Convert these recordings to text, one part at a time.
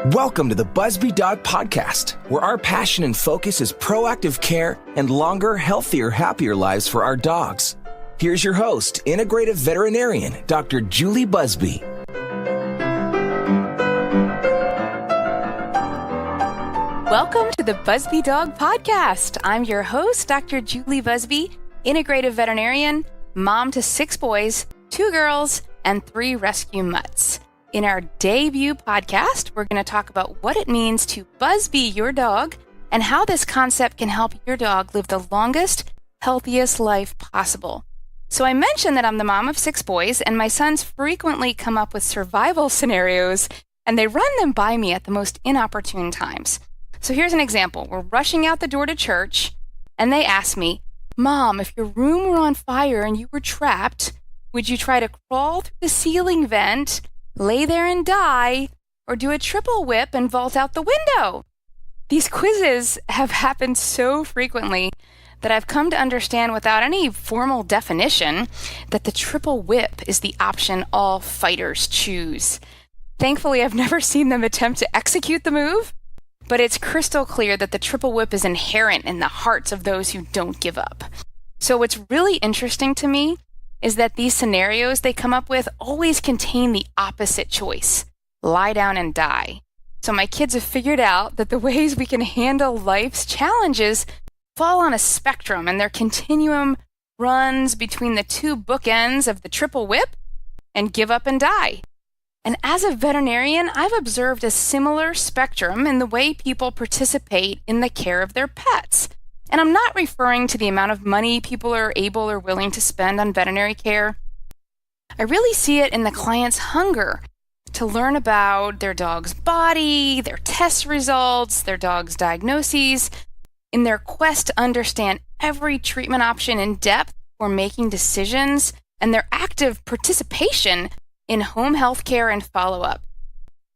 Welcome to the Buzby Dog Podcast, where our passion and focus is proactive care and longer, healthier, happier lives for our dogs. Here's your host, integrative veterinarian, Dr. Julie Buzby. Welcome to the Buzby Dog Podcast. I'm your host, Dr. Julie Buzby, integrative veterinarian, mom to 6 boys, 2 girls, and 3 rescue mutts. In our debut podcast, we're going to talk about what it means to Buzby your dog and how this concept can help your dog live the longest, healthiest life possible. So I mentioned that I'm the mom of 6 boys, and my sons frequently come up with survival scenarios, and they run them by me at the most inopportune times. So here's an example. We're rushing out the door to church, and they ask me, "Mom, if your room were on fire and you were trapped, would you try to crawl through the ceiling vent, lay there and die, or do a triple whip and vault out the window?" These quizzes have happened so frequently that I've come to understand without any formal definition that the triple whip is the option all fighters choose. Thankfully, I've never seen them attempt to execute the move, but it's crystal clear that the triple whip is inherent in the hearts of those who don't give up. So what's really interesting to me is that these scenarios they come up with always contain the opposite choice: lie down and die. So my kids have figured out that the ways we can handle life's challenges fall on a spectrum, and their continuum runs between the 2 bookends of the triple whip and give up and die. And as a veterinarian, I've observed a similar spectrum in the way people participate in the care of their pets. And I'm not referring to the amount of money people are able or willing to spend on veterinary care. I really see it in the client's hunger to learn about their dog's body, their test results, their dog's diagnoses, in their quest to understand every treatment option in depth for making decisions, and their active participation in home health care and follow-up.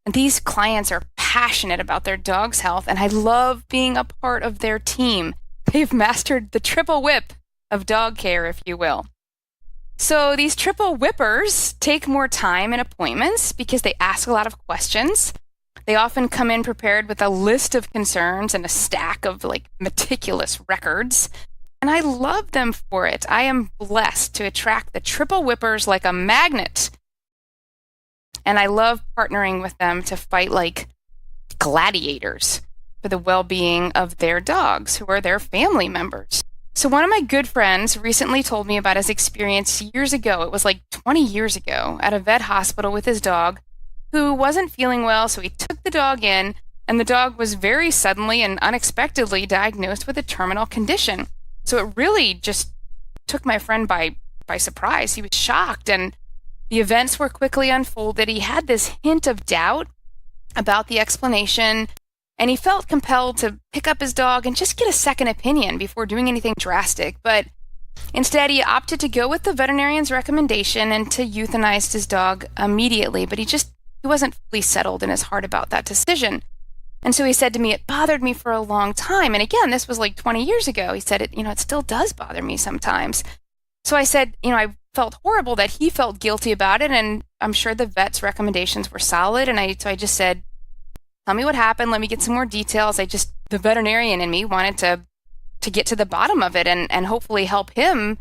And these clients are passionate about their dog's health, and I love being a part of their team. They've mastered the triple whip of dog care, if you will. So these triple whippers take more time and appointments because they ask a lot of questions. They often come in prepared with a list of concerns and a stack of meticulous records. And I love them for it. I am blessed to attract the triple whippers like a magnet. And I love partnering with them to fight like gladiators for the well-being of their dogs, who are their family members. So one of my good friends recently told me about his experience years ago. It was 20 years ago at a vet hospital with his dog who wasn't feeling well. So he took the dog in, and the dog was very suddenly and unexpectedly diagnosed with a terminal condition. So it really just took my friend by surprise. He was shocked, and the events were quickly unfolded. He had this hint of doubt about the explanation, and he felt compelled to pick up his dog and just get a second opinion before doing anything drastic. But instead, he opted to go with the veterinarian's recommendation and to euthanize his dog immediately. But he wasn't fully settled in his heart about that decision. And so he said to me, "It bothered me for a long time." And again, this was 20 years ago. He said, it still does bother me sometimes. So I said, I felt horrible that he felt guilty about it, and I'm sure the vet's recommendations were solid. And so I just said, "Tell me what happened. Let me get some more details." The veterinarian in me wanted to get to the bottom of it and hopefully help him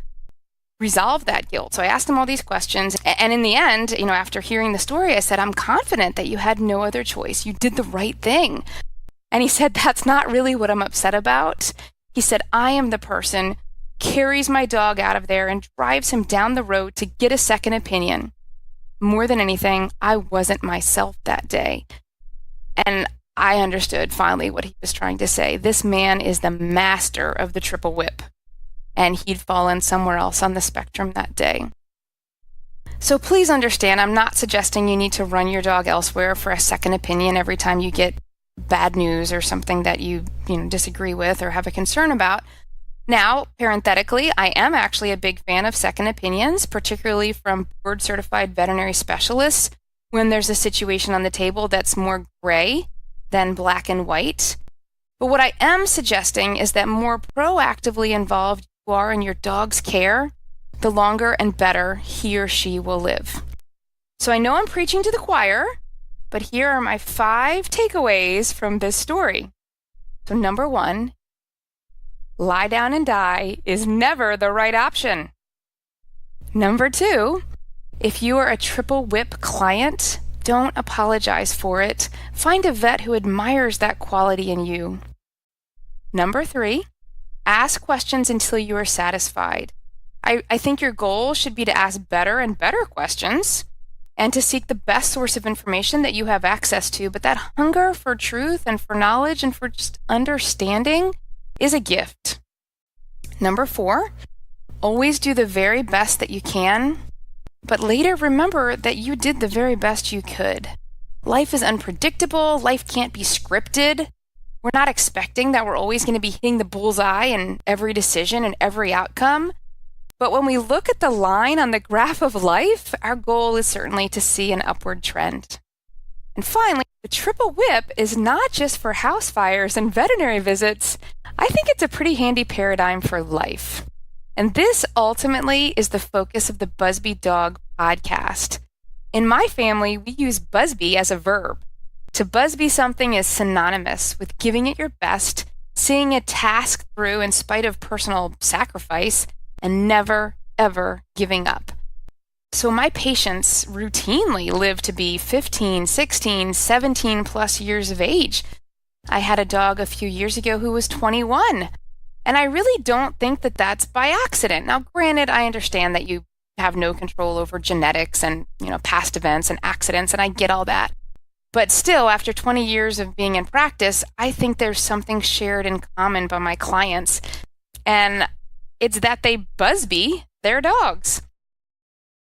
resolve that guilt. So I asked him all these questions. And in the end, after hearing the story, I said, "I'm confident that you had no other choice. You did the right thing." And he said, "That's not really what I'm upset about." He said, "I am the person carries my dog out of there and drives him down the road to get a second opinion. More than anything, I wasn't myself that day." And I understood finally what he was trying to say. This man is the master of the triple whip, and he'd fallen somewhere else on the spectrum that day. So please understand, I'm not suggesting you need to run your dog elsewhere for a second opinion every time you get bad news or something that you disagree with or have a concern about. Now, parenthetically, I am actually a big fan of second opinions, particularly from board-certified veterinary specialists when there's a situation on the table that's more gray than black and white. But what I am suggesting is that more proactively involved you are in your dog's care, the longer and better he or she will live. So I know I'm preaching to the choir, but here are my 5 takeaways from this story. So number 1, lie down and die is never the right option. Number 2, if you are a triple whip client, don't apologize for it. Find a vet who admires that quality in you. Number 3, ask questions until you are satisfied. I think your goal should be to ask better and better questions and to seek the best source of information that you have access to. But that hunger for truth and for knowledge and for just understanding is a gift. Number 4, always do the very best that you can, but later remember that you did the very best you could. Life is unpredictable. Life can't be scripted. We're not expecting that we're always going to be hitting the bullseye in every decision and every outcome. But when we look at the line on the graph of life, our goal is certainly to see an upward trend. And finally, the triple whip is not just for house fires and veterinary visits. I think it's a pretty handy paradigm for life. And this ultimately is the focus of the Buzby Dog podcast. In my family, we use Buzby as a verb. To Buzby something is synonymous with giving it your best, seeing a task through in spite of personal sacrifice, and never, ever giving up. So my patients routinely live to be 15, 16, 17 plus years of age. I had a dog a few years ago who was 21, and I really don't think that that's by accident. Now, granted, I understand that you have no control over genetics and, past events and accidents, and I get all that. But still, after 20 years of being in practice, I think there's something shared in common by my clients, and it's that they Buzby their dogs.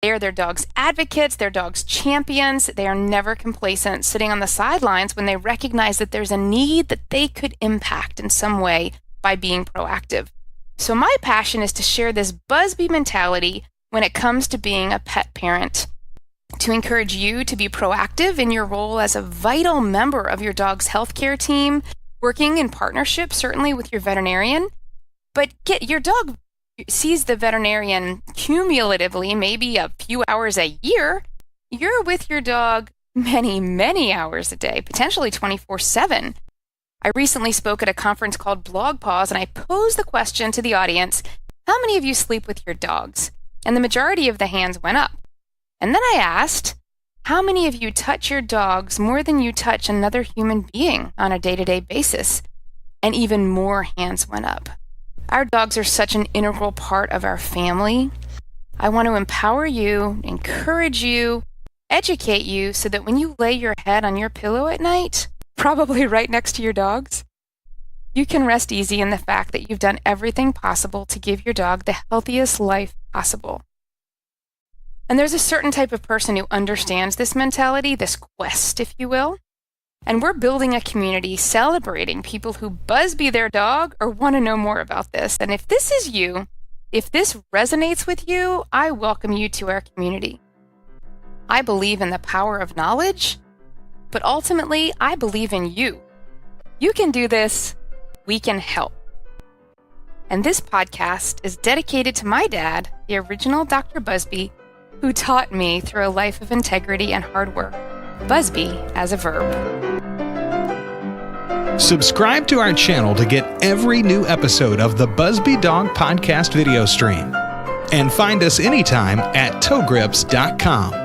They are their dogs' advocates, their dogs' champions. They are never complacent, sitting on the sidelines when they recognize that there's a need that they could impact in some way by being proactive. So my passion is to share this Buzby mentality when it comes to being a pet parent, to encourage you to be proactive in your role as a vital member of your dog's healthcare team, working in partnership, certainly with your veterinarian. But your dog sees the veterinarian cumulatively, maybe a few hours a year. You're with your dog many, many hours a day, potentially 24/7. I recently spoke at a conference called Blog Pause, and I posed the question to the audience, how many of you sleep with your dogs? And the majority of the hands went up. And then I asked, how many of you touch your dogs more than you touch another human being on a day-to-day basis? And even more hands went up. Our dogs are such an integral part of our family. I want to empower you, encourage you, educate you so that when you lay your head on your pillow at night, probably right next to your dogs, you can rest easy in the fact that you've done everything possible to give your dog the healthiest life possible. And there's a certain type of person who understands this mentality, this quest, if you will. And we're building a community celebrating people who Buzby their dog or want to know more about this. And if this is you, if this resonates with you, I welcome you to our community. I believe in the power of knowledge, but ultimately, I believe in you. You can do this. We can help. And this podcast is dedicated to my dad, the original Dr. Buzby, who taught me through a life of integrity and hard work. Buzby as a verb. Subscribe to our channel to get every new episode of the Buzby Dog podcast video stream. And find us anytime at ToeGrips.com.